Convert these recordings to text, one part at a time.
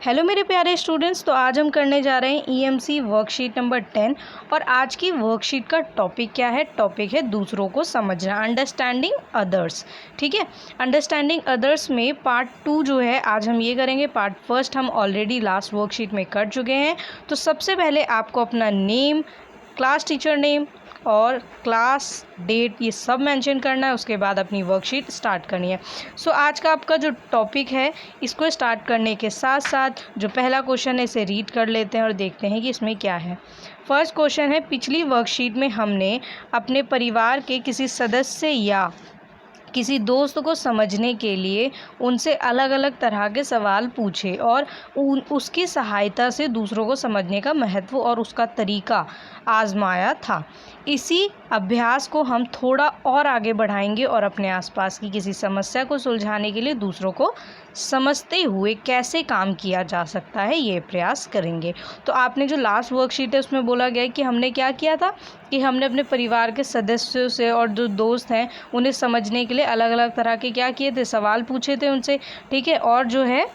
Hello मेरे प्यारे students. तो आज हम करने जा रहे हैं ईएमसी वर्कशीट नंबर 10 और आज की वर्कशीट का टॉपिक क्या है? टॉपिक है दूसरों को समझना, अंडरस्टैंडिंग अदर्स। ठीक है, अंडरस्टैंडिंग अदर्स में पार्ट 2 जो है आज हम ये करेंगे। पार्ट फर्स्ट हम ऑलरेडी लास्ट वर्कशीट में कर चुके हैं। तो सबसे पहले आपको अपना नेम, क्लास टीचर नेम और क्लास डेट ये सब मेंशन करना है। उसके बाद अपनी वर्कशीट स्टार्ट करनी है। सो आज का आपका जो टॉपिक है, इसको स्टार्ट करने के साथ साथ जो पहला क्वेश्चन है इसे रीड कर लेते हैं और देखते हैं कि इसमें क्या है। फर्स्ट क्वेश्चन है, पिछली वर्कशीट में हमने अपने परिवार के किसी सदस्य या किसी दोस्त को समझने के लिए उनसे अलग अलग तरह के सवाल पूछे और उसकी सहायता से दूसरों को समझने का महत्व और उसका तरीका आजमाया था। इसी अभ्यास को हम थोड़ा और आगे बढ़ाएंगे और अपने आसपास की किसी समस्या को सुलझाने के लिए दूसरों को समझते हुए कैसे काम किया जा सकता है ये प्रयास करेंगे। तो आपने जो लास्ट वर्कशीट है उसमें बोला गया है कि हमने क्या किया था कि हमने अपने परिवार के सदस्यों से और जो दोस्त हैं उन्हें समझने के लिए अलग अलग तरह के क्या किए थे, सवाल पूछे थे उनसे। ठीक है, और जो है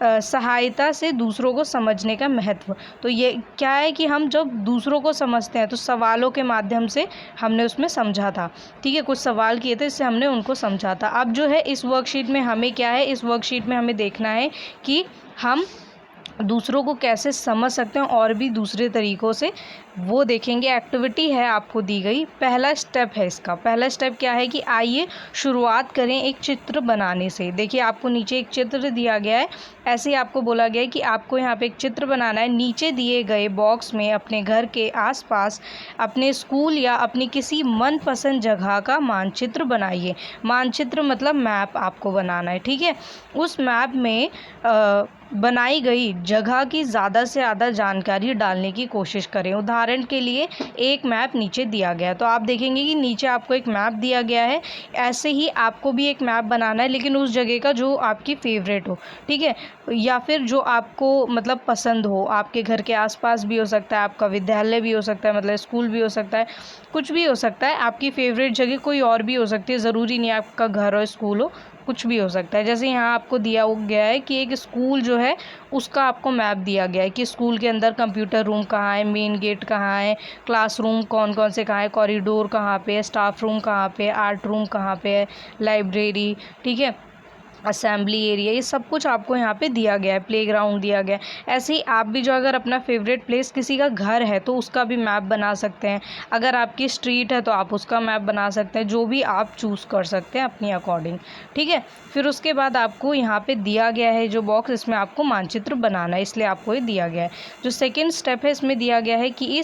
सहायता से दूसरों को समझने का महत्व। तो ये क्या है कि हम जब दूसरों को समझते हैं तो सवालों के माध्यम से हमने उसमें समझा था। ठीक है, कुछ सवाल किए थे, इससे हमने उनको समझा था। अब जो है इस वर्कशीट में हमें क्या है, इस वर्कशीट में हमें देखना है कि हम दूसरों को कैसे समझ सकते हैं और भी दूसरे तरीक़ों से, वो देखेंगे। एक्टिविटी है आपको दी गई, पहला स्टेप है इसका। पहला स्टेप क्या है कि आइए शुरुआत करें एक चित्र बनाने से। देखिए आपको नीचे एक चित्र दिया गया है, ऐसे ही आपको बोला गया है कि आपको यहाँ पे एक चित्र बनाना है। नीचे दिए गए बॉक्स में अपने घर के आसपास, अपने स्कूल या अपनी किसी मनपसंद जगह का मानचित्र बनाइए। मानचित्र मतलब मैप आपको बनाना है। ठीक है, उस मैप में बनाई गई जगह की ज़्यादा से ज़्यादा जानकारी डालने की कोशिश करें। उदाहरण के लिए एक मैप नीचे दिया गया है, तो आप देखेंगे कि नीचे आपको एक मैप दिया गया है। ऐसे ही आपको भी एक मैप बनाना है, लेकिन उस जगह का जो आपकी फेवरेट हो। ठीक है, या फिर जो आपको मतलब पसंद हो, आपके घर के आसपास भी हो सकता है, आपका विद्यालय भी हो सकता है, मतलब स्कूल भी हो सकता है, कुछ भी हो सकता है। आपकी फेवरेट जगह कोई और भी हो सकती है, ज़रूरी नहीं आपका घर और स्कूल हो, कुछ भी हो सकता है। जैसे यहाँ आपको दिया गया है कि एक स्कूल जो है उसका आपको मैप दिया गया है कि स्कूल के अंदर कंप्यूटर रूम कहाँ है, मेन गेट कहाँ है, क्लासरूम कौन कौन से कहाँ है, कॉरिडोर कहाँ पे है, स्टाफ रूम कहाँ पे है, आर्ट रूम कहाँ पे है, लाइब्रेरी, ठीक है, असेंबली एरिया, ये सब कुछ आपको यहाँ पे दिया गया है। प्लेग्राउंड दिया गया है। ऐसे ही आप भी जो अगर अपना फेवरेट प्लेस किसी का घर है तो उसका भी मैप बना सकते हैं। अगर आपकी स्ट्रीट है तो आप उसका मैप बना सकते हैं, जो भी आप चूज़ कर सकते हैं अपनी अकॉर्डिंग। ठीक है, फिर उसके बाद आपको यहाँ पे दिया गया है जो बॉक्स, इसमें आपको मानचित्र बनाना है, इसलिए आपको ये दिया गया है। जो सेकेंड स्टेप है इसमें दिया गया है कि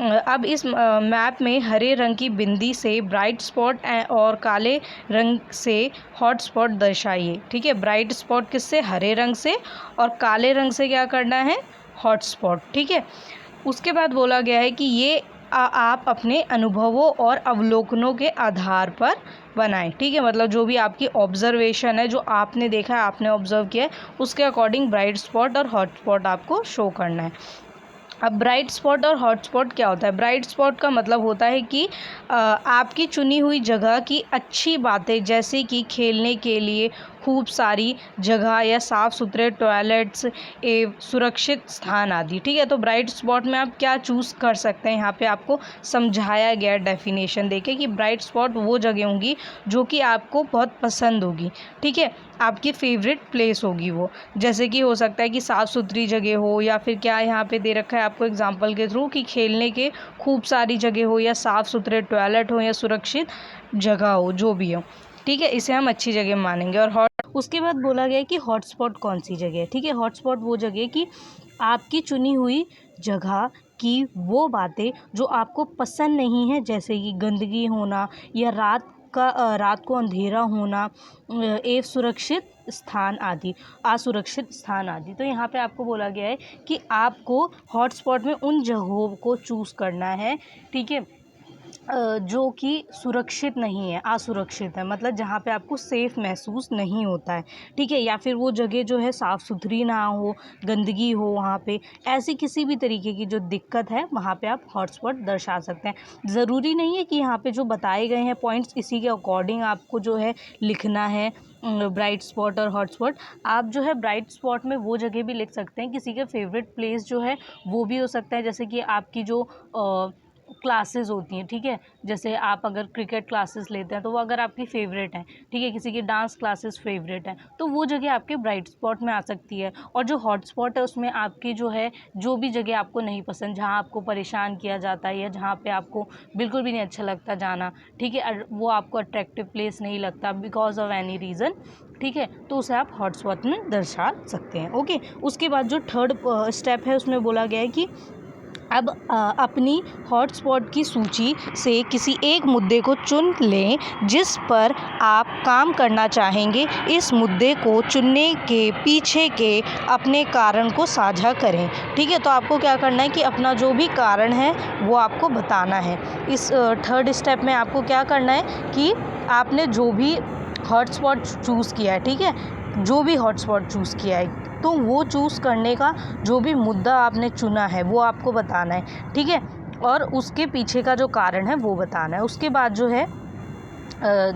अब इस मैप में हरे रंग की बिंदी से ब्राइट स्पॉट और काले रंग से हॉट स्पॉट दर्शाइए। ठीक है, ब्राइट स्पॉट किससे? हरे रंग से, और काले रंग से क्या करना है? Hot spot. ठीक है, उसके बाद बोला गया है कि ये आप अपने अनुभवों और अवलोकनों के आधार पर बनाएं। ठीक है, मतलब जो भी आपकी ऑब्जर्वेशन है, जो आपने देखा है, आपने ऑब्जर्व किया है, उसके अकॉर्डिंग ब्राइट स्पॉट और हॉट स्पॉट आपको शो करना है। अब ब्राइट स्पॉट और हॉट स्पॉट क्या होता है? ब्राइट स्पॉट का मतलब होता है कि आपकी चुनी हुई जगह की अच्छी बातें, जैसे कि खेलने के लिए खूब सारी जगह या साफ़ सुथरे टॉयलेट्स, सुरक्षित स्थान आदि। ठीक है, तो ब्राइट स्पॉट में आप क्या चूज़ कर सकते हैं, यहाँ पे आपको समझाया गया डेफिनेशन देके कि ब्राइट स्पॉट वो जगह होंगी जो कि आपको बहुत पसंद होगी। ठीक है, आपकी फेवरेट प्लेस होगी वो। जैसे कि हो सकता है कि साफ़ सुथरी जगह हो, या फिर क्या यहाँ पे दे रखा है आपको एग्जांपल के थ्रू कि खेलने के खूब सारी जगह हो, या साफ़ सुथरे टॉयलेट हो, या सुरक्षित जगह हो, जो भी हो। ठीक है, इसे हम अच्छी जगह मानेंगे। और उसके बाद बोला गया है कि हॉटस्पॉट कौन सी जगह है। ठीक है, हॉटस्पॉट वो जगह कि आपकी चुनी हुई जगह की वो बातें जो आपको पसंद नहीं है, जैसे कि गंदगी होना, या रात को अंधेरा होना, सुरक्षित स्थान आदि, असुरक्षित स्थान आदि। तो यहाँ पे आपको बोला गया है कि आपको हॉटस्पॉट में उन जगहों को चूज़ करना है। ठीक है, जो कि सुरक्षित नहीं है, असुरक्षित है, मतलब जहाँ पे आपको सेफ़ महसूस नहीं होता है। ठीक है, या फिर वो जगह जो है साफ़ सुथरी ना हो, गंदगी हो वहाँ पे, ऐसी किसी भी तरीके की जो दिक्कत है वहाँ पे आप हॉटस्पॉट दर्शा सकते हैं। ज़रूरी नहीं है कि यहाँ पे जो बताए गए हैं पॉइंट्स, इसी के अकॉर्डिंग आपको जो है लिखना है ब्राइट स्पॉट और हॉट स्पॉट। आप जो है ब्राइट स्पॉट में वो जगह भी लिख सकते हैं, किसी के फेवरेट प्लेस जो है वो भी हो सकता है, जैसे कि आपकी जो क्लासेस होती हैं, ठीक है, जैसे आप अगर क्रिकेट क्लासेस लेते हैं तो वो अगर आपकी फ़ेवरेट हैं, ठीक है, किसी की डांस क्लासेस फेवरेट हैं, तो वो जगह आपके ब्राइट स्पॉट में आ सकती है। और जो हॉट स्पॉट है उसमें आपकी जो है, जो भी जगह आपको नहीं पसंद, जहाँ आपको परेशान किया जाता है या जहाँ पे आपको बिल्कुल भी नहीं अच्छा लगता जाना, ठीक है, वो आपको अट्रैक्टिव प्लेस नहीं लगता बिकॉज ऑफ एनी रीज़न, ठीक है, तो उसे आप हॉट स्पॉट में दर्शा सकते हैं। ओके, उसके बाद जो थर्ड स्टेप है उसमें बोला गया है कि अब अपनी हॉटस्पॉट की सूची से किसी एक मुद्दे को चुन लें जिस पर आप काम करना चाहेंगे। इस मुद्दे को चुनने के पीछे के अपने कारण को साझा करें। ठीक है, तो आपको क्या करना है कि अपना जो भी कारण है वो आपको बताना है। इस थर्ड स्टेप में आपको क्या करना है कि आपने जो भी हॉटस्पॉट चूज़ किया है, ठीक है, जो भी हॉटस्पॉट चूज़ किया है, तो वो चूज़ करने का जो भी मुद्दा आपने चुना है वो आपको बताना है, ठीक है, और उसके पीछे का जो कारण है वो बताना है। उसके बाद जो है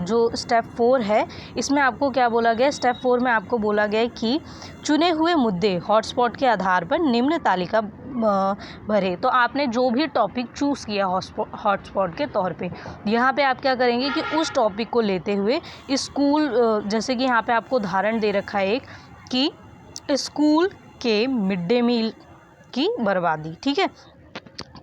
जो स्टेप 4 है, इसमें आपको क्या बोला गया है, स्टेप 4 में आपको बोला गया है कि चुने हुए मुद्दे हॉटस्पॉट के आधार पर निम्न तालिका भरे। तो आपने जो भी टॉपिक चूज़ किया हॉटस्पॉट के तौर पे, यहाँ पे आप क्या करेंगे कि उस टॉपिक को लेते हुए स्कूल, जैसे कि यहाँ पे आपको उदाहरण दे रखा है एक कि स्कूल के मिड डे मील की बर्बादी, ठीक है,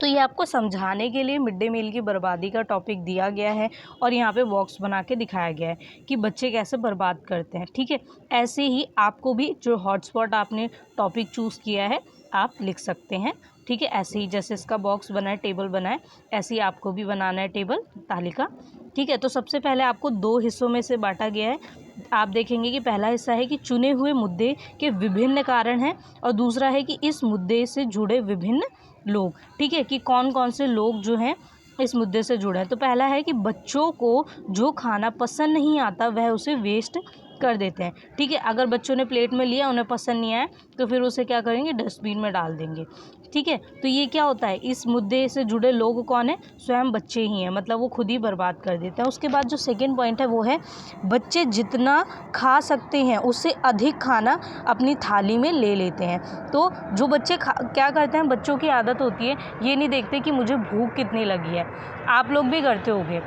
तो ये आपको समझाने के लिए मिड डे मील की बर्बादी का टॉपिक दिया गया है और यहाँ पे बॉक्स बना के दिखाया गया है कि बच्चे कैसे बर्बाद करते हैं, ठीक है। ऐसे ही आपको भी जो हॉटस्पॉट आपने टॉपिक चूज़ किया है आप लिख सकते हैं, ठीक है, ऐसे ही जैसे इसका बॉक्स बना है, टेबल बना है, ऐसे ही आपको भी बनाना है टेबल, तालिका, ठीक है। तो सबसे पहले आपको 2 हिस्सों में से बांटा गया है। आप देखेंगे कि पहला हिस्सा है कि चुने हुए मुद्दे के विभिन्न कारण हैं और दूसरा है कि इस मुद्दे से जुड़े विभिन्न लोग, ठीक है, कि कौन कौन से लोग जो हैं इस मुद्दे से जुड़े हैं। तो पहला है कि बच्चों को जो खाना पसंद नहीं आता वह उसे वेस्ट कर देते हैं, ठीक है, अगर बच्चों ने प्लेट में लिया, उन्हें पसंद नहीं आया, तो फिर उसे क्या करेंगे, डस्टबिन में डाल देंगे, ठीक है। तो ये क्या होता है, इस मुद्दे से जुड़े लोग कौन है, स्वयं बच्चे ही हैं, मतलब वो खुद ही बर्बाद कर देते हैं। उसके बाद जो सेकंड पॉइंट है वो है बच्चे जितना खा सकते हैं उससे अधिक खाना अपनी थाली में ले लेते हैं। तो जो बच्चे क्या करते हैं, बच्चों की आदत होती है, ये नहीं देखते कि मुझे भूख कितनी लगी है। आप लोग भी करते होंगे,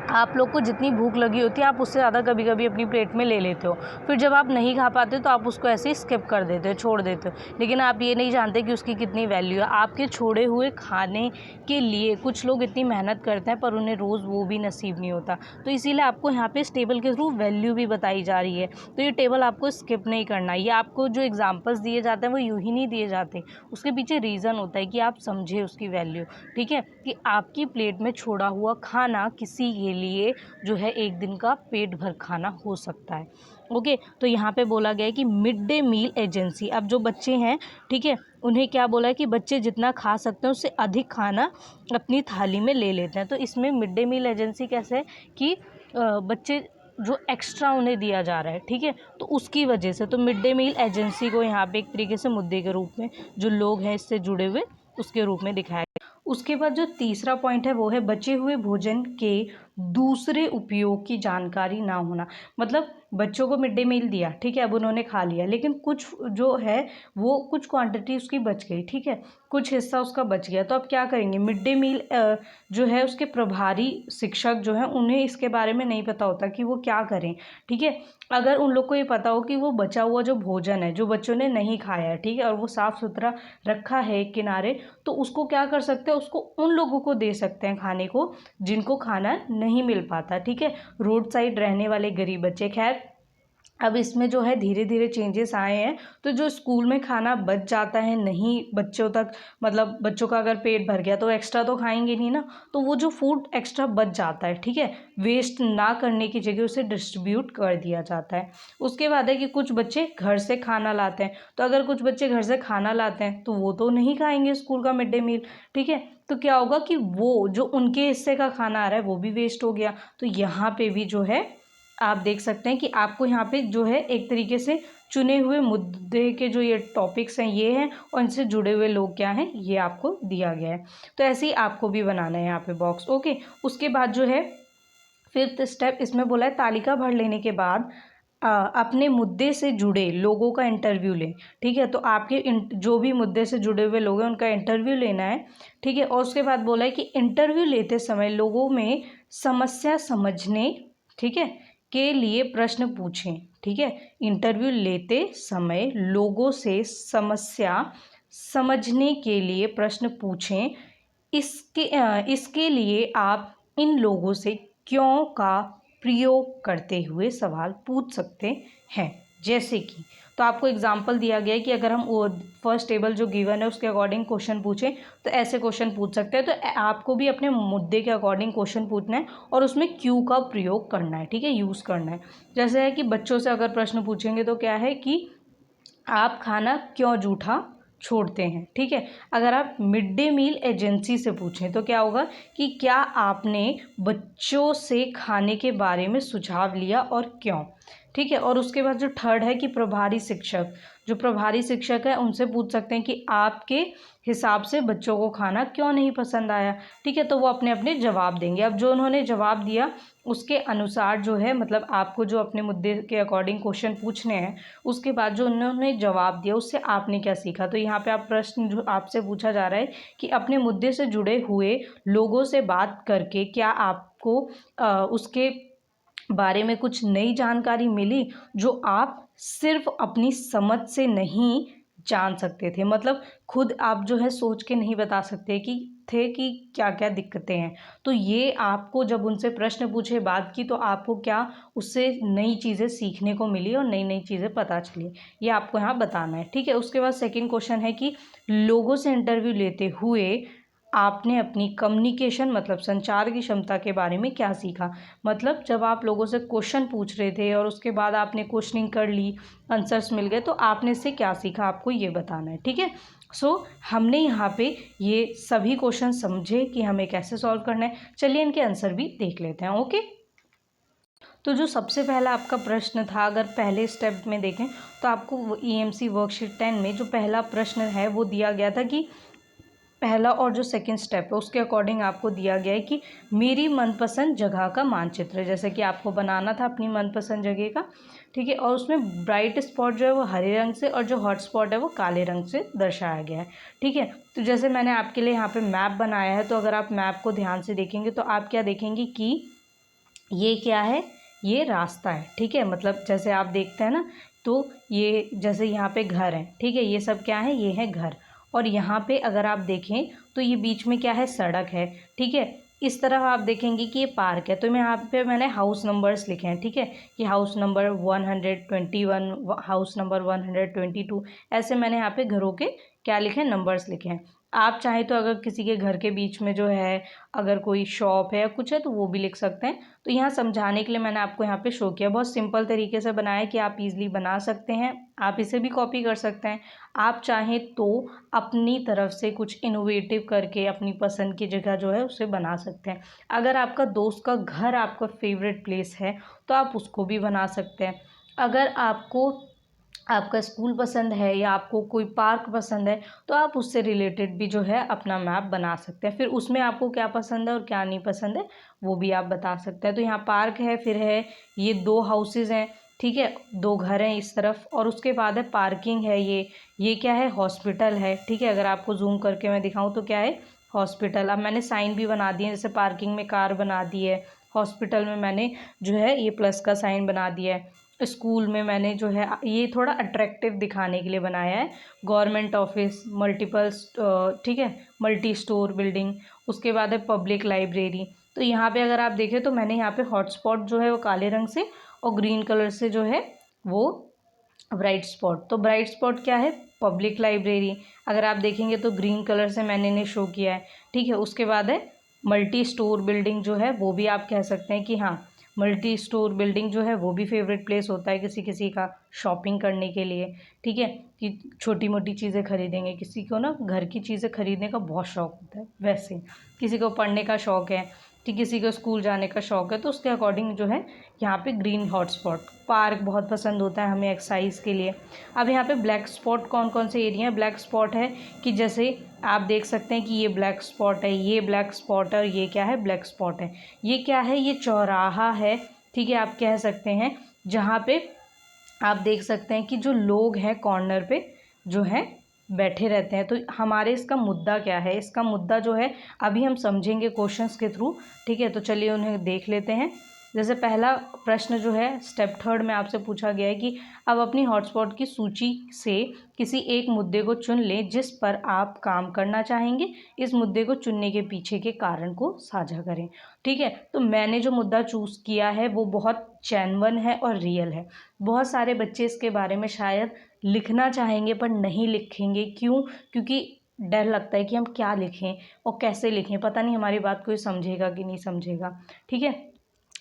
आप लोग को जितनी भूख लगी होती है आप उससे ज़्यादा कभी कभी अपनी प्लेट में ले लेते हो, फिर जब आप नहीं खा पाते तो आप उसको ऐसे ही स्किप कर देते हो, छोड़ देते हो, लेकिन आप ये नहीं जानते कि उसकी कितनी वैल्यू है। आपके छोड़े हुए खाने के लिए कुछ लोग इतनी मेहनत करते हैं पर उन्हें रोज़ वो भी नसीब नहीं होता। तो इसीलिए आपको यहाँ पे इस टेबल के थ्रू वैल्यू भी बताई जा रही है, तो ये टेबल आपको स्किप नहीं करना। ये आपको जो एग्जाम्पल्स दिए जाते हैं वो यूँ ही नहीं दिए जाते, उसके पीछे रीज़न होता है कि आप समझे उसकी वैल्यू, ठीक है, कि आपकी प्लेट में छोड़ा हुआ खाना किसी के लिए जो है एक दिन का पेट भर खाना हो सकता है। ओके, तो यहाँ पे बोला गया है कि मिड डे मील एजेंसी, अब जो बच्चे हैं, ठीक है, उन्हें क्या बोला है कि बच्चे जितना खा सकते हैं उससे अधिक खाना अपनी थाली में ले लेते हैं। तो इसमें मिड डे मील एजेंसी कैसे है कि बच्चे जो एक्स्ट्रा उन्हें दिया जा रहा है, ठीक है, तो उसकी वजह से, तो मिड डे मील एजेंसी को यहाँ पे एक तरीके से मुद्दे के रूप में जो लोग हैं इससे जुड़े हुए उसके रूप में दिखाया गया। उसके बाद जो तीसरा पॉइंट है वो है बचे हुए भोजन के दूसरे उपयोग की जानकारी ना होना। मतलब बच्चों को मिड डे मील दिया, ठीक है, अब उन्होंने खा लिया, लेकिन कुछ जो है वो कुछ क्वांटिटी उसकी बच गई, ठीक है, कुछ हिस्सा उसका बच गया, तो अब क्या करेंगे, मिड डे मील जो है उसके प्रभारी शिक्षक जो हैं उन्हें इसके बारे में नहीं पता होता कि वो क्या करें, ठीक है। अगर उन लोग को ये पता हो कि वो बचा हुआ जो भोजन है जो बच्चों ने नहीं खाया है, ठीक है, और वो साफ़ सुथरा रखा है एक किनारे, तो उसको क्या कर सकते हैं, उसको उन लोगों को दे सकते हैं खाने को जिनको खाना नहीं मिल पाता, ठीक है, रोड साइड रहने वाले गरीब बच्चे। खैर अब इसमें जो है धीरे धीरे चेंजेस आए हैं, तो जो स्कूल में खाना बच जाता है नहीं बच्चों तक, मतलब बच्चों का अगर पेट भर गया तो एक्स्ट्रा तो खाएंगे नहीं ना, तो वो जो फूड एक्स्ट्रा बच जाता है, ठीक है, वेस्ट ना करने की जगह उसे डिस्ट्रीब्यूट कर दिया जाता है। उसके बाद है कि कुछ बच्चे घर से खाना लाते हैं, तो अगर कुछ बच्चे घर से खाना लाते हैं तो वो तो नहीं खाएंगे स्कूल का मिड डे मील, ठीक है, तो क्या होगा कि वो जो उनके हिस्से का खाना आ रहा है वो भी वेस्ट हो गया। तो यहाँ पे भी जो है आप देख सकते हैं कि आपको यहाँ पे जो है एक तरीके से चुने हुए मुद्दे के जो ये टॉपिक्स हैं ये हैं और इनसे जुड़े हुए लोग क्या हैं ये आपको दिया गया है। तो ऐसे ही आपको भी बनाना है यहाँ पे बॉक्स। ओके, उसके बाद जो है फिफ्थ स्टेप इसमें बोला है तालिका भर लेने के बाद अपने मुद्दे से जुड़े लोगों का इंटरव्यू लें। ठीक है, तो आपके जो भी मुद्दे से जुड़े हुए लोग हैं उनका इंटरव्यू लेना है। ठीक है, और उसके बाद बोला है कि इंटरव्यू लेते समय लोगों में समस्या समझने, ठीक है, के लिए प्रश्न पूछें। ठीक है, इंटरव्यू लेते समय लोगों से समस्या समझने के लिए प्रश्न पूछें। इसके लिए आप इन लोगों से क्यों का प्रयोग करते हुए सवाल पूछ सकते हैं। जैसे कि, तो आपको एग्जाम्पल दिया गया है कि अगर हम वो फर्स्ट टेबल जो गिवन है उसके अकॉर्डिंग क्वेश्चन पूछें तो ऐसे क्वेश्चन पूछ सकते हैं। तो आपको भी अपने मुद्दे के अकॉर्डिंग क्वेश्चन पूछना है और उसमें क्यू का प्रयोग करना है। ठीक है, यूज़ करना है। जैसे है कि बच्चों से अगर प्रश्न पूछेंगे तो क्या है कि आप खाना क्यों जूठा छोड़ते हैं। ठीक है, अगर आप मिड डे मील एजेंसी से पूछें तो क्या होगा कि क्या आपने बच्चों से खाने के बारे में सुझाव लिया और क्यों। ठीक है, और उसके बाद जो थर्ड है कि प्रभारी शिक्षक, जो प्रभारी शिक्षक है उनसे पूछ सकते हैं कि आपके हिसाब से बच्चों को खाना क्यों नहीं पसंद आया। ठीक है, तो वो अपने अपने जवाब देंगे। अब जो उन्होंने जवाब दिया उसके अनुसार जो है, मतलब आपको जो अपने मुद्दे के अकॉर्डिंग क्वेश्चन पूछने हैं उसके बाद जो उन्होंने जवाब दिया उससे आपने क्या सीखा। तो यहाँ पे आप प्रश्न जो आपसे पूछा जा रहा है कि अपने मुद्दे से जुड़े हुए लोगों से बात करके क्या आपको उसके बारे में कुछ नई जानकारी मिली जो आप सिर्फ अपनी समझ से नहीं जान सकते थे। मतलब खुद आप जो है सोच के नहीं बता सकते कि क्या क्या दिक्कतें हैं। तो ये आपको जब उनसे प्रश्न पूछे बात की तो आपको क्या उससे नई चीज़ें सीखने को मिली और नई नई चीज़ें पता चली, ये आपको यहाँ बताना है। ठीक है, उसके बाद सेकंड क्वेश्चन है कि लोगों से इंटरव्यू लेते हुए आपने अपनी कम्युनिकेशन मतलब संचार की क्षमता के बारे में क्या सीखा। मतलब जब आप लोगों से क्वेश्चन पूछ रहे थे और उसके बाद आपने क्वेश्चनिंग कर ली, आंसर्स मिल गए, तो आपने इससे क्या सीखा आपको ये बताना है। ठीक है, हमने यहाँ पे ये सभी क्वेश्चन समझे कि हमें कैसे सॉल्व करना है। चलिए इनके आंसर भी देख लेते हैं। ओके, तो जो सबसे पहला आपका प्रश्न था, अगर पहले स्टेप में देखें तो आपको EMC वर्कशीट 10 में जो पहला प्रश्न है वो दिया गया था कि पहला और जो सेकंड स्टेप है उसके अकॉर्डिंग आपको दिया गया है कि मेरी मनपसंद जगह का मानचित्र, जैसे कि आपको बनाना था अपनी मनपसंद जगह का। ठीक है, और उसमें ब्राइट स्पॉट जो है वो हरे रंग से और जो हॉट स्पॉट है वो काले रंग से दर्शाया गया है। ठीक है, तो जैसे मैंने आपके लिए यहाँ पे मैप बनाया है, तो अगर आप मैप को ध्यान से देखेंगे तो आप क्या देखेंगे कि ये क्या है, ये रास्ता है। ठीक है, मतलब जैसे आप देखते हैं ना, तो ये जैसे यहाँ पे घर है। ठीक है, ये सब क्या है, ये है घर। और यहाँ पे अगर आप देखें तो ये बीच में क्या है, सड़क है। ठीक है, इस तरफ आप देखेंगे कि ये पार्क है। तो मैं यहाँ पे मैंने हाउस नंबर्स लिखे हैं। ठीक है, कि हाउस नंबर 121, हाउस नंबर 122, ऐसे मैंने यहाँ पे घरों के क्या लिखे हैं, नंबर्स लिखे हैं। आप चाहें तो अगर किसी के घर के बीच में जो है अगर कोई शॉप है या कुछ है तो वो भी लिख सकते हैं। तो यहाँ समझाने के लिए मैंने आपको यहाँ पे शो किया, बहुत सिंपल तरीके से बनाया कि आप इजीली बना सकते हैं। आप इसे भी कॉपी कर सकते हैं। आप चाहें तो अपनी तरफ से कुछ इनोवेटिव करके अपनी पसंद की जगह जो है उसे बना सकते हैं। अगर आपका दोस्त का घर आपका फेवरेट प्लेस है तो आप उसको भी बना सकते हैं। अगर आपको आपका स्कूल पसंद है या आपको कोई पार्क पसंद है तो आप उससे रिलेटेड भी जो है अपना मैप बना सकते हैं। फिर उसमें आपको क्या पसंद है और क्या नहीं पसंद है वो भी आप बता सकते हैं। तो यहाँ पार्क है, फिर है ये 2 हाउसेज हैं। ठीक है, 2 घर हैं इस तरफ, और उसके बाद है पार्किंग है, ये क्या है, हॉस्पिटल है। ठीक है, अगर आपको जूम करके मैं दिखाऊं तो क्या है, हॉस्पिटल। अब मैंने साइन भी बना दिए, जैसे पार्किंग में कार बना दी है, हॉस्पिटल में मैंने जो है ये प्लस का साइन बना दिया है, स्कूल में मैंने जो है ये थोड़ा अट्रैक्टिव दिखाने के लिए बनाया है, गवर्नमेंट ऑफिस, मल्टीपल, ठीक है, मल्टी स्टोर बिल्डिंग। उसके बाद है पब्लिक लाइब्रेरी। तो यहाँ पे अगर आप देखें तो मैंने यहाँ पे हॉटस्पॉट जो है वो काले रंग से और ग्रीन कलर से जो है वो ब्राइट स्पॉट। तो ब्राइट स्पॉट क्या है, पब्लिक लाइब्रेरी। अगर आप देखेंगे तो ग्रीन कलर से मैंने इन्हें शो किया है। ठीक है, उसके बाद है मल्टी स्टोर बिल्डिंग, जो है वो भी आप कह सकते हैं कि हाँ, मल्टी स्टोर बिल्डिंग जो है वो भी फेवरेट प्लेस होता है किसी किसी का शॉपिंग करने के लिए। ठीक है, कि छोटी मोटी चीज़ें खरीदेंगे, किसी को ना घर की चीज़ें खरीदने का बहुत शौक होता है, वैसे किसी को पढ़ने का शौक है, ठीक, किसी को स्कूल जाने का शौक है, तो उसके अकॉर्डिंग जो है यहाँ पे ग्रीन हॉटस्पॉट। पार्क बहुत पसंद होता है हमें एक्सरसाइज के लिए। अब यहाँ पे ब्लैक स्पॉट कौन कौन से एरिया है, ब्लैक स्पॉट है कि जैसे आप देख सकते हैं कि ये ब्लैक स्पॉट है, ये ब्लैक स्पॉट है, और ये क्या है, ब्लैक स्पॉट है। ये क्या है, ये चौराहा है। ठीक है, आप कह सकते हैं जहाँ पे आप देख सकते हैं कि जो लोग हैं कॉर्नर पे जो है बैठे रहते हैं। तो हमारे इसका मुद्दा क्या है, इसका मुद्दा जो है अभी हम समझेंगे क्वेश्चंस के थ्रू। ठीक है, तो चलिए उन्हें देख लेते हैं। जैसे पहला प्रश्न जो है स्टेप 3 में आपसे पूछा गया है कि अब अपनी हॉटस्पॉट की सूची से किसी एक मुद्दे को चुन लें जिस पर आप काम करना चाहेंगे। इस मुद्दे को चुनने के पीछे के कारण को साझा करें। ठीक है, तो मैंने जो मुद्दा चूज़ किया है वो बहुत जेन्युइन है और रियल है। बहुत सारे बच्चे इसके बारे में शायद लिखना चाहेंगे पर नहीं लिखेंगे। क्यों? क्योंकि डर लगता है कि हम क्या लिखें और कैसे लिखें, पता नहीं हमारी बात कोई समझेगा कि नहीं समझेगा। ठीक है,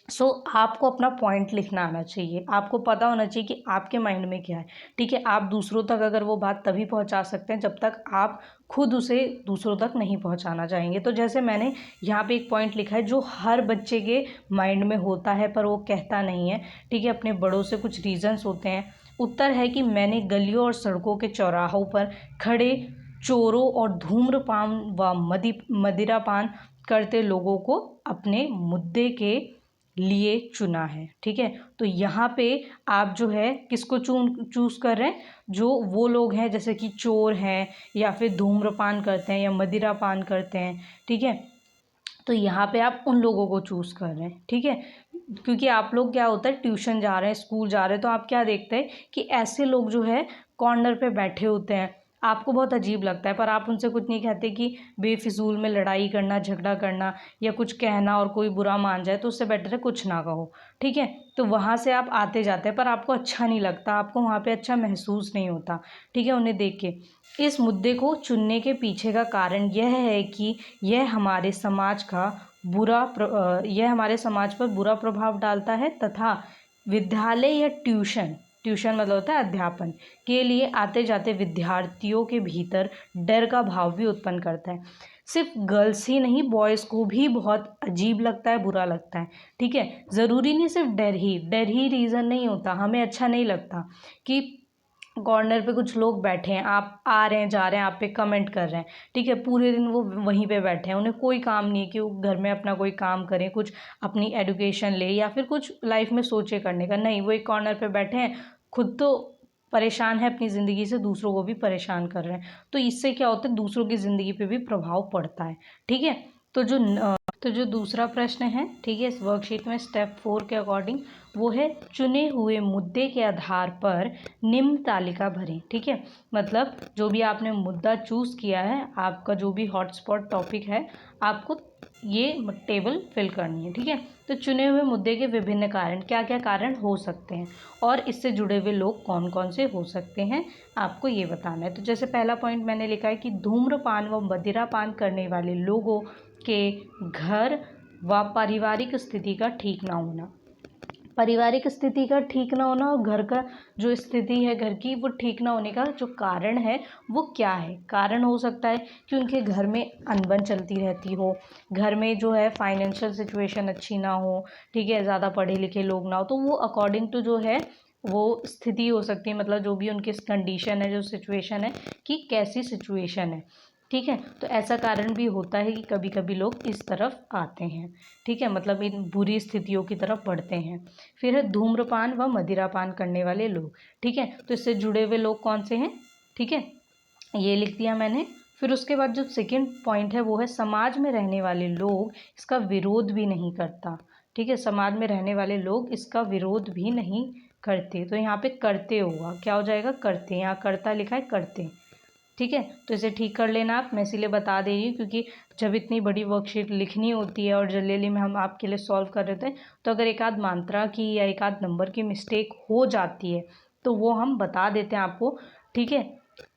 सो आपको अपना पॉइंट लिखना आना चाहिए, आपको पता होना चाहिए कि आपके माइंड में क्या है। ठीक है, आप दूसरों तक अगर वो बात तभी पहुंचा सकते हैं जब तक आप खुद उसे दूसरों तक नहीं पहुंचाना चाहेंगे। तो जैसे मैंने यहाँ पे एक पॉइंट लिखा है जो हर बच्चे के माइंड में होता है पर वो कहता नहीं है। ठीक है, अपने बड़ों से कुछ रीजंस होते हैं। उत्तर है कि मैंने गलियों और सड़कों के चौराहों पर खड़े चोरों और धूम्रपान व मदिरापान करते लोगों को अपने मुद्दे के लिए चुना है। ठीक है, तो यहाँ पे आप जो है किसको चूज़ कर रहे हैं, जो वो लोग हैं जैसे कि चोर हैं या फिर धूम्रपान करते हैं या मदिरापान करते हैं। ठीक है, तो यहाँ पे आप उन लोगों को चूज़ कर रहे हैं। ठीक है, क्योंकि आप लोग क्या होता है ट्यूशन जा रहे हैं, स्कूल जा रहे हैं, तो आप क्या देखते हैं कि ऐसे लोग जो है कॉर्नर पे बैठे होते हैं। आपको बहुत अजीब लगता है पर आप उनसे कुछ नहीं कहते कि बेफिजूल में लड़ाई करना, झगड़ा करना या कुछ कहना और कोई बुरा मान जाए, तो उससे बेटर है कुछ ना कहो। ठीक है, तो वहाँ से आप आते जाते हैं पर आपको अच्छा नहीं लगता, आपको वहाँ पे अच्छा महसूस नहीं होता। ठीक है, उन्हें देख के। इस मुद्दे को चुनने के पीछे का कारण यह है कि यह हमारे समाज पर बुरा प्रभाव डालता है तथा विद्यालय या ट्यूशन मतलब होता है अध्यापन के लिए आते जाते विद्यार्थियों के भीतर डर का भाव भी उत्पन्न करता है। सिर्फ गर्ल्स ही नहीं, बॉयज़ को भी बहुत अजीब लगता है, बुरा लगता है। ठीक है, ज़रूरी नहीं सिर्फ डर ही रीज़न नहीं होता। हमें अच्छा नहीं लगता कि कॉर्नर पे कुछ लोग बैठे हैं, आप आ रहे हैं जा रहे हैं, आप पे कमेंट कर रहे हैं। ठीक है, पूरे दिन वो वहीं पे बैठे हैं, उन्हें कोई काम नहीं है कि वो घर में अपना कोई काम करें, कुछ अपनी एजुकेशन ले या फिर कुछ लाइफ में सोचे करने का। नहीं, वो एक कॉर्नर पे बैठे हैं, खुद तो परेशान है अपनी ज़िंदगी से, दूसरों को भी परेशान कर रहे हैं। तो इससे क्या होता है, दूसरों की ज़िंदगी पे भी प्रभाव पड़ता है। ठीक है, तो जो दूसरा प्रश्न है, ठीक है, इस वर्कशीट में स्टेप 4 के अकॉर्डिंग वो है चुने हुए मुद्दे के आधार पर निम्न तालिका भरें। ठीक है, मतलब जो भी आपने मुद्दा चूज़ किया है, आपका जो भी हॉटस्पॉट टॉपिक है, आपको ये टेबल फिल करनी है। ठीक है, तो चुने हुए मुद्दे के विभिन्न कारण, क्या क्या कारण हो सकते हैं और इससे जुड़े हुए लोग कौन कौन से हो सकते हैं, आपको ये बताना है। तो जैसे पहला पॉइंट मैंने लिखा है कि धूम्रपान व मदिरापान करने वाले लोगों के घर व पारिवारिक स्थिति का ठीक ना होना। पारिवारिक स्थिति का ठीक ना होना और घर का जो स्थिति है घर की वो ठीक ना होने का जो कारण है वो क्या है। कारण हो सकता है कि उनके घर में अनबन चलती रहती हो, घर में जो है फाइनेंशियल सिचुएशन अच्छी ना हो। ठीक है, ज़्यादा पढ़े लिखे लोग ना हो, तो वो अकॉर्डिंग टू जो है वो स्थिति हो सकती है, मतलब जो भी उनकी कंडीशन है, जो सिचुएशन है कि कैसी सिचुएशन है। ठीक है, तो ऐसा कारण भी होता है कि कभी कभी लोग इस तरफ आते हैं। ठीक है, मतलब इन बुरी स्थितियों की तरफ बढ़ते हैं। फिर है धूम्रपान व मदिरापान करने वाले लोग। ठीक है, तो इससे जुड़े हुए लोग कौन से हैं, ठीक है, ये लिख दिया मैंने। फिर उसके बाद जो सेकंड पॉइंट है वो है समाज में रहने वाले लोग इसका विरोध भी नहीं करता। ठीक है, समाज में रहने वाले लोग इसका विरोध भी नहीं करते। तो यहाँ पे करते होगा, क्या हो जाएगा, करते, यहाँ करता लिखा है करते। ठीक है, तो इसे ठीक कर लेना आप, मैं इसीलिए बता दे रही हूँ क्योंकि जब इतनी बड़ी वर्कशीट लिखनी होती है और जल्दी में हम आपके लिए सॉल्व कर रहे थे, तो अगर एक आध मात्रा की या एक आध नंबर की मिस्टेक हो जाती है तो वो हम बता देते हैं आपको। ठीक है,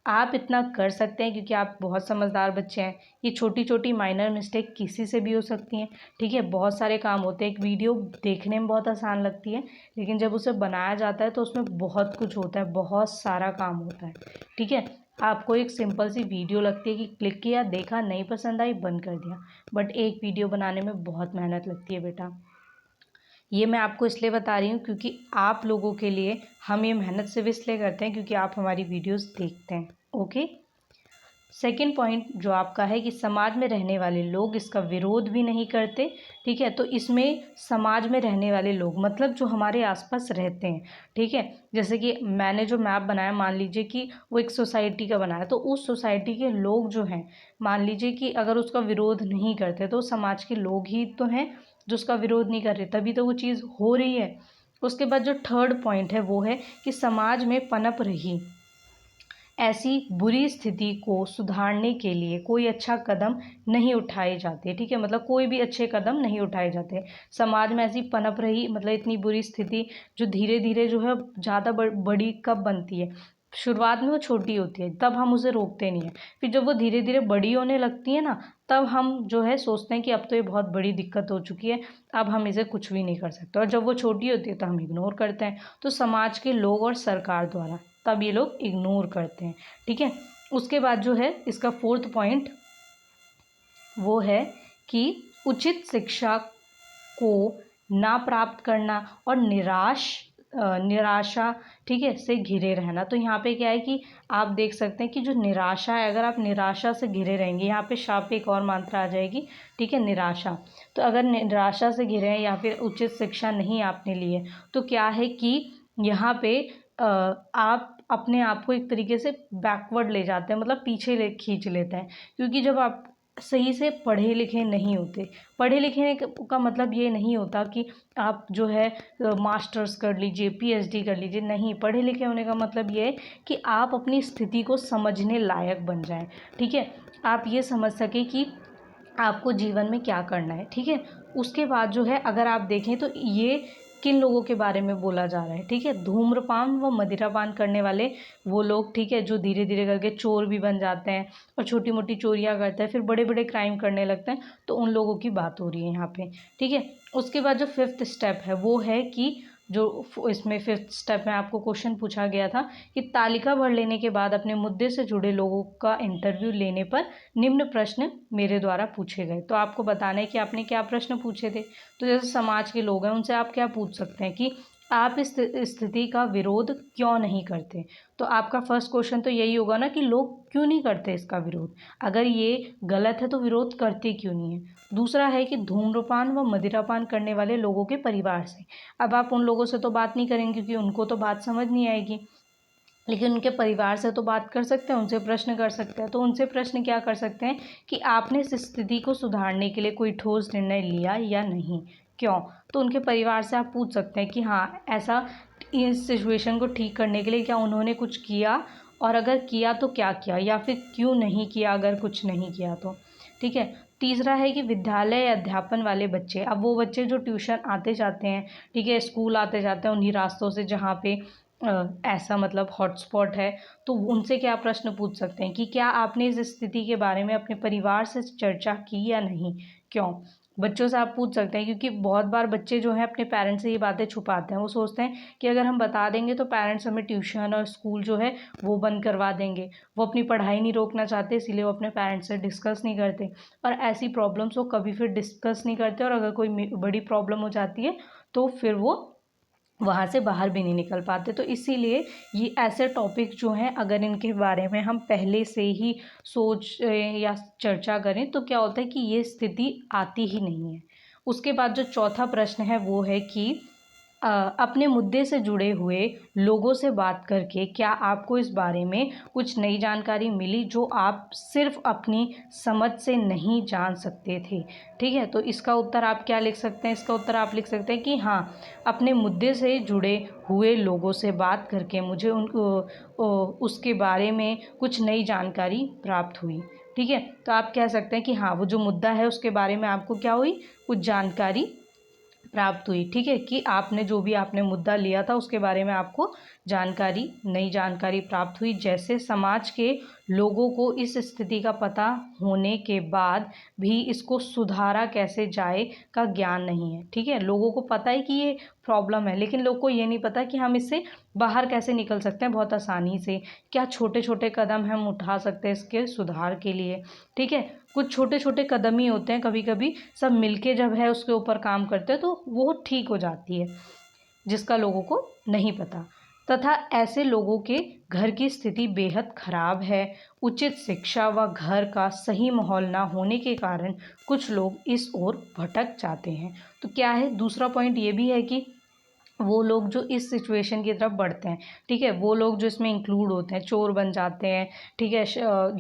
आप इतना कर सकते हैं क्योंकि आप बहुत समझदार बच्चे हैं। ये छोटी छोटी माइनर मिस्टेक किसी से भी हो सकती हैं। ठीक है, बहुत सारे काम होते हैं, एक वीडियो देखने में बहुत आसान लगती है लेकिन जब उसे बनाया जाता है तो उसमें बहुत कुछ होता है, बहुत सारा काम होता है। ठीक है, आपको एक सिंपल सी वीडियो लगती है कि क्लिक किया, देखा, नहीं पसंद आई, बंद कर दिया, बट एक वीडियो बनाने में बहुत मेहनत लगती है बेटा। ये मैं आपको इसलिए बता रही हूँ क्योंकि आप लोगों के लिए हम ये मेहनत सिर्फ इसलिए करते हैं क्योंकि आप हमारी वीडियोस देखते हैं। ओके, सेकंड पॉइंट जो आपका है कि समाज में रहने वाले लोग इसका विरोध भी नहीं करते। ठीक है, तो इसमें समाज में रहने वाले लोग मतलब जो हमारे आसपास रहते हैं। ठीक है, जैसे कि मैंने जो मैप बनाया, मान लीजिए कि वो एक सोसाइटी का बनाया, तो उस सोसाइटी के लोग जो हैं, मान लीजिए कि अगर उसका विरोध नहीं करते तो समाज के लोग ही तो हैं जो उसका विरोध नहीं कर रहे, तभी तो वो चीज़ हो रही है। उसके बाद जो थर्ड पॉइंट है वो है कि समाज में पनप रही ऐसी बुरी स्थिति को सुधारने के लिए कोई अच्छा कदम नहीं उठाए जाते। ठीक है, मतलब कोई भी अच्छे कदम नहीं उठाए जाते। समाज में ऐसी पनप रही मतलब इतनी बुरी स्थिति जो धीरे धीरे जो है ज़्यादा बड़ी कब बनती है, शुरुआत में वो छोटी होती है तब हम उसे रोकते नहीं हैं, फिर जब वो धीरे धीरे बड़ी होने लगती है ना, तब हम जो है सोचते हैं कि अब तो ये बहुत बड़ी दिक्कत हो चुकी है, अब हम इसे कुछ भी नहीं कर सकते, और जब वो छोटी होती है तो हम इग्नोर करते हैं। तो समाज के लोग और सरकार द्वारा तब ये लोग इग्नोर करते हैं। ठीक है, उसके बाद जो है इसका फोर्थ पॉइंट वो है कि उचित शिक्षा को ना प्राप्त करना और निराशा, ठीक है, से घिरे रहना। तो यहाँ पे क्या है कि आप देख सकते हैं कि जो निराशा है, अगर आप निराशा से घिरे रहेंगे, यहाँ पे शाप एक और मात्रा आ जाएगी। ठीक है, निराशा। तो अगर निराशा से घिरे हैं या फिर उचित शिक्षा नहीं आपने ली है, तो क्या है कि यहाँ पे आप अपने आप को एक तरीके से बैकवर्ड ले जाते हैं, मतलब पीछे खींच लेते हैं, क्योंकि जब आप सही से पढ़े लिखे नहीं होते, पढ़े लिखे का मतलब ये नहीं होता कि आप जो है मास्टर्स कर लीजिए, पीएचडी कर लीजिए, नहीं, पढ़े लिखे होने का मतलब ये है कि आप अपनी स्थिति को समझने लायक बन जाएं। ठीक है, आप ये समझ सके कि आपको जीवन में क्या करना है। ठीक है, उसके बाद जो है अगर आप देखें तो ये किन लोगों के बारे में बोला जा रहा है। ठीक है, धूम्रपान व मदिरापान करने वाले वो लोग, ठीक है, जो धीरे धीरे करके चोर भी बन जाते हैं और छोटी मोटी चोरियां करते हैं, फिर बड़े बड़े क्राइम करने लगते हैं, तो उन लोगों की बात हो रही है यहाँ पे। ठीक है, उसके बाद जो फिफ्थ स्टेप है वो है कि जो इसमें फिफ्थ स्टेप में आपको क्वेश्चन पूछा गया था कि तालिका भर लेने के बाद अपने मुद्दे से जुड़े लोगों का इंटरव्यू लेने पर निम्न प्रश्न मेरे द्वारा पूछे गए। तो आपको बताना है कि आपने क्या प्रश्न पूछे थे। तो जैसे समाज के लोग हैं उनसे आप क्या पूछ सकते हैं कि आप इस स्थिति का विरोध क्यों नहीं करते। तो आपका फर्स्ट क्वेश्चन तो यही होगा ना कि लोग क्यों नहीं करते इसका विरोध, अगर ये गलत है तो विरोध करते क्यों नहीं है। दूसरा है कि धूम्रपान व मदिरापान करने वाले लोगों के परिवार से। अब आप उन लोगों से तो बात नहीं करेंगे क्योंकि उनको तो बात समझ नहीं आएगी, लेकिन उनके परिवार से तो बात कर सकते हैं, उनसे प्रश्न कर सकते हैं। तो उनसे प्रश्न क्या कर सकते हैं कि आपने इस स्थिति को सुधारने के लिए कोई ठोस निर्णय लिया या नहीं, क्यों। तो उनके परिवार से आप पूछ सकते हैं कि हाँ, ऐसा इस सिचुएशन को ठीक करने के लिए क्या उन्होंने कुछ किया, और अगर किया तो क्या किया, या फिर क्यों नहीं किया अगर कुछ नहीं किया तो। ठीक है, तीसरा है कि विद्यालय या अध्यापन वाले बच्चे, अब वो बच्चे जो ट्यूशन आते जाते हैं, ठीक है, स्कूल आते जाते हैं उन्हीं रास्तों से जहाँ पे ऐसा मतलब हॉटस्पॉट है, तो उनसे क्या प्रश्न पूछ सकते हैं कि क्या आपने इस स्थिति के बारे में अपने परिवार से चर्चा की या नहीं, क्यों। बच्चों से आप पूछ सकते हैं क्योंकि बहुत बार बच्चे जो हैं अपने पेरेंट्स से ये बातें छुपाते हैं, वो सोचते हैं कि अगर हम बता देंगे तो पेरेंट्स हमें ट्यूशन और स्कूल जो है वो बंद करवा देंगे, वो अपनी पढ़ाई नहीं रोकना चाहते, इसीलिए वो अपने पेरेंट्स से डिस्कस नहीं करते, और ऐसी प्रॉब्लम्स वो कभी फिर डिस्कस नहीं करते, और अगर कोई बड़ी प्रॉब्लम हो जाती है तो फिर वो वहाँ से बाहर भी नहीं निकल पाते। तो इसीलिए ये ऐसे टॉपिक जो हैं अगर इनके बारे में हम पहले से ही सोच या चर्चा करें तो क्या होता है कि ये स्थिति आती ही नहीं है। उसके बाद जो चौथा प्रश्न है वो है कि अपने मुद्दे से जुड़े हुए लोगों से बात करके क्या आपको इस बारे में कुछ नई जानकारी मिली जो आप सिर्फ अपनी समझ से नहीं जान सकते थे। ठीक है, तो इसका उत्तर आप क्या लिख सकते हैं, इसका उत्तर आप लिख सकते हैं कि हाँ, अपने मुद्दे से जुड़े हुए लोगों से बात करके मुझे उसके बारे में कुछ नई जानकारी प्राप्त हुई। ठीक है, तो आप कह सकते हैं कि हाँ, वो जो मुद्दा है उसके बारे में आपको क्या हुई, कुछ जानकारी प्राप्त हुई। ठीक है, कि आपने जो भी आपने मुद्दा लिया था उसके बारे में आपको जानकारी, नई जानकारी प्राप्त हुई। जैसे समाज के लोगों को इस स्थिति का पता होने के बाद भी इसको सुधारा कैसे जाए का ज्ञान नहीं है। ठीक है, लोगों को पता है कि ये प्रॉब्लम है, लेकिन लोग को ये नहीं पता कि हम इससे बाहर कैसे निकल सकते हैं बहुत आसानी से, क्या छोटे छोटे कदम हम उठा सकते हैं इसके सुधार के लिए। ठीक है, कुछ छोटे छोटे कदम ही होते हैं, कभी कभी सब मिलके जब है उसके ऊपर काम करते हैं तो वो ठीक हो जाती है, जिसका लोगों को नहीं पता। तथा ऐसे लोगों के घर की स्थिति बेहद खराब है। उचित शिक्षा व घर का सही माहौल ना होने के कारण कुछ लोग इस ओर भटक जाते हैं। तो क्या है, दूसरा पॉइंट ये भी है कि वो लोग जो इस सिचुएशन की तरफ बढ़ते हैं, ठीक है, वो लोग जो इसमें इंक्लूड होते हैं, चोर बन जाते हैं, ठीक है,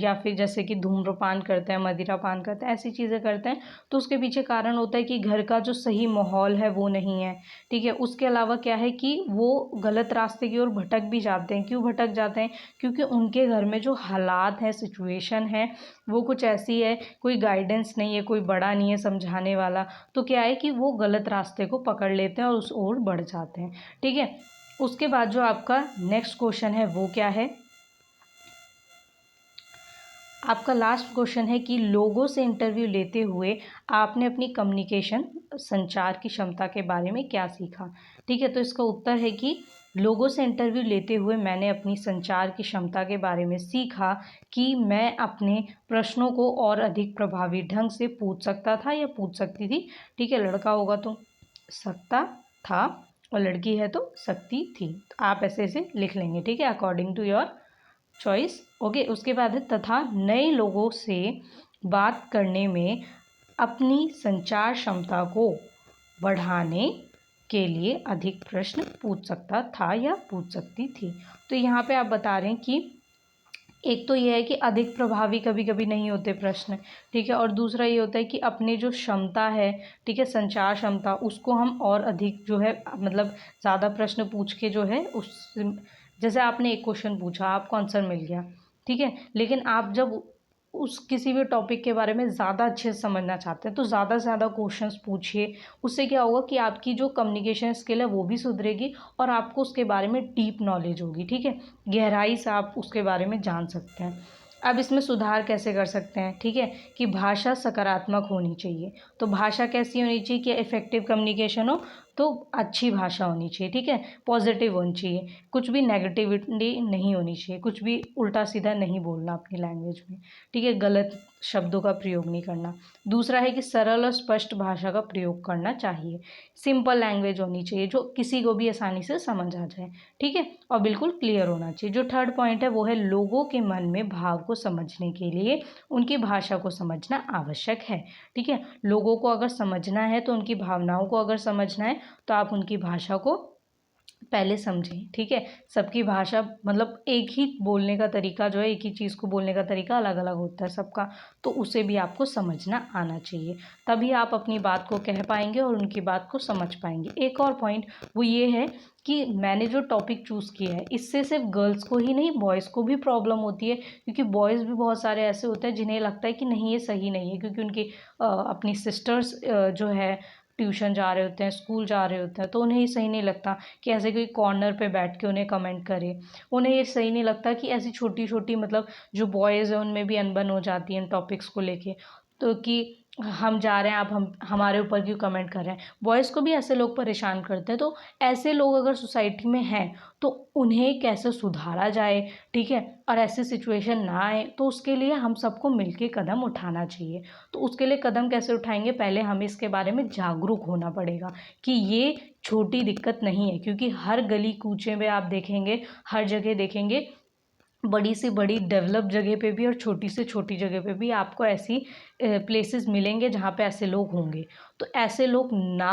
या फिर जैसे कि धूम्रपान करते हैं, मदिरा पान करते हैं, ऐसी चीज़ें करते हैं, तो उसके पीछे कारण होता है कि घर का जो सही माहौल है वो नहीं है, ठीक है। उसके अलावा क्या है कि वो गलत रास्ते की ओर भटक भी जाते हैं। क्यों भटक जाते हैं? क्योंकि उनके घर में जो हालात हैं, सिचुएशन है, वो कुछ ऐसी है, कोई गाइडेंस नहीं है, कोई बड़ा नहीं है समझाने वाला, तो क्या है कि वो गलत रास्ते को पकड़ लेते हैं और उस ओर बढ़ जाते हैं, ठीक है। उसके बाद जो आपका नेक्स्ट क्वेश्चन है वो क्या है, आपका लास्ट क्वेश्चन है कि लोगों से इंटरव्यू लेते हुए आपने अपनी कम्युनिकेशन, संचार की क्षमता के बारे में क्या सीखा, ठीक है। तो इसका उत्तर है कि लोगों से इंटरव्यू लेते हुए मैंने अपनी संचार की क्षमता के बारे में सीखा कि मैं अपने प्रश्नों को और अधिक प्रभावी ढंग से पूछ सकता था या पूछ सकती थी, ठीक है। लड़का होगा तो सकता था और लड़की है तो सकती थी। तो आप ऐसे ऐसे लिख लेंगे, ठीक है, according to your choice. Okay, उसके बाद है तथा नए लोगों से बात करने में अपनी संचार क्षमता को बढ़ाने के लिए अधिक प्रश्न पूछ सकता था या पूछ सकती थी। तो यहाँ पे आप बता रहे हैं कि एक तो ये है कि अधिक प्रभावी कभी कभी नहीं होते प्रश्न, ठीक है, और दूसरा ये होता है कि अपनी जो क्षमता है, ठीक है, संचार क्षमता, उसको हम और अधिक जो है मतलब ज़्यादा प्रश्न पूछ के जो है उस, जैसे आपने एक क्वेश्चन पूछा, आपको आंसर मिल गया, ठीक है, लेकिन आप जब उस किसी भी टॉपिक के बारे में ज़्यादा अच्छे से समझना चाहते हैं तो ज़्यादा से ज़्यादा क्वेश्चंस पूछिए। उससे क्या होगा कि आपकी जो कम्युनिकेशन स्किल है वो भी सुधरेगी और आपको उसके बारे में डीप नॉलेज होगी, ठीक है, गहराई से आप उसके बारे में जान सकते हैं। अब इसमें सुधार कैसे कर सकते हैं, ठीक है, कि भाषा सकारात्मक होनी चाहिए। तो भाषा कैसी होनी चाहिए कि इफ़ेक्टिव कम्युनिकेशन हो, तो अच्छी भाषा होनी चाहिए, ठीक है, पॉजिटिव होनी चाहिए, कुछ भी नेगेटिविटी नहीं होनी चाहिए, कुछ भी उल्टा सीधा नहीं बोलना अपनी लैंग्वेज में, ठीक है, गलत शब्दों का प्रयोग नहीं करना। दूसरा है कि सरल और स्पष्ट भाषा का प्रयोग करना चाहिए, सिंपल लैंग्वेज होनी चाहिए जो किसी को भी आसानी से समझ आ जाए, ठीक है, और बिल्कुल क्लियर होना चाहिए। जो थर्ड पॉइंट है वो है लोगों के मन में भाव को समझने के लिए उनकी भाषा को समझना आवश्यक है, ठीक है। लोगों को अगर समझना है तो उनकी भावनाओं को अगर समझना है तो आप उनकी भाषा को पहले समझें, ठीक है। सबकी भाषा मतलब एक ही बोलने का तरीका जो है, एक ही चीज़ को बोलने का तरीका अलग अलग होता है सबका, तो उसे भी आपको समझना आना चाहिए, तभी आप अपनी बात को कह पाएंगे और उनकी बात को समझ पाएंगे। एक और पॉइंट वो ये है कि मैंने जो टॉपिक चूज़ किया है इससे सिर्फ गर्ल्स को ही नहीं, बॉयज़ को भी प्रॉब्लम होती है, क्योंकि बॉयज़ भी बहुत सारे ऐसे होते हैं जिन्हें लगता है कि नहीं ये सही नहीं है, क्योंकि उनकी अपनी सिस्टर्स जो है ट्यूशन जा रहे होते हैं, स्कूल जा रहे होते हैं, तो उन्हें ये सही नहीं लगता कि ऐसे कोई कॉर्नर पे बैठ के उन्हें कमेंट करे। उन्हें ये सही नहीं लगता कि ऐसी छोटी छोटी मतलब जो बॉयज़ हैं उनमें भी अनबन हो जाती है इन टॉपिक्स को लेके, तो कि हम जा रहे हैं, आप हम हमारे ऊपर क्यों कमेंट कर रहे हैं। बॉयज़ को भी ऐसे लोग परेशान करते हैं, तो ऐसे लोग अगर सोसाइटी में हैं तो उन्हें कैसे सुधारा जाए, ठीक है, और ऐसी सिचुएशन ना आए, तो उसके लिए हम सबको मिलके कदम उठाना चाहिए। तो उसके लिए कदम कैसे उठाएंगे, पहले हमें इसके बारे में जागरूक होना पड़ेगा कि ये छोटी दिक्कत नहीं है, क्योंकि हर गली कूचे में आप देखेंगे, हर जगह देखेंगे, बड़ी से बड़ी डेवलप जगह पे भी और छोटी से छोटी जगह पे भी आपको ऐसी प्लेसेस मिलेंगे जहाँ पे ऐसे लोग होंगे। तो ऐसे लोग ना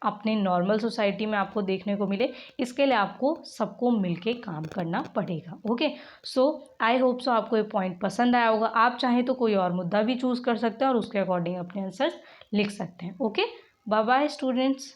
अपने नॉर्मल सोसाइटी में आपको देखने को मिले, इसके लिए आपको सबको मिलके काम करना पड़ेगा। Okay, so I hope so आपको ये पॉइंट पसंद आया होगा। आप चाहें तो कोई और मुद्दा भी चूज़ कर सकते हैं और उसके अकॉर्डिंग अपने आंसर्स लिख सकते हैं। Okay, bye bye students.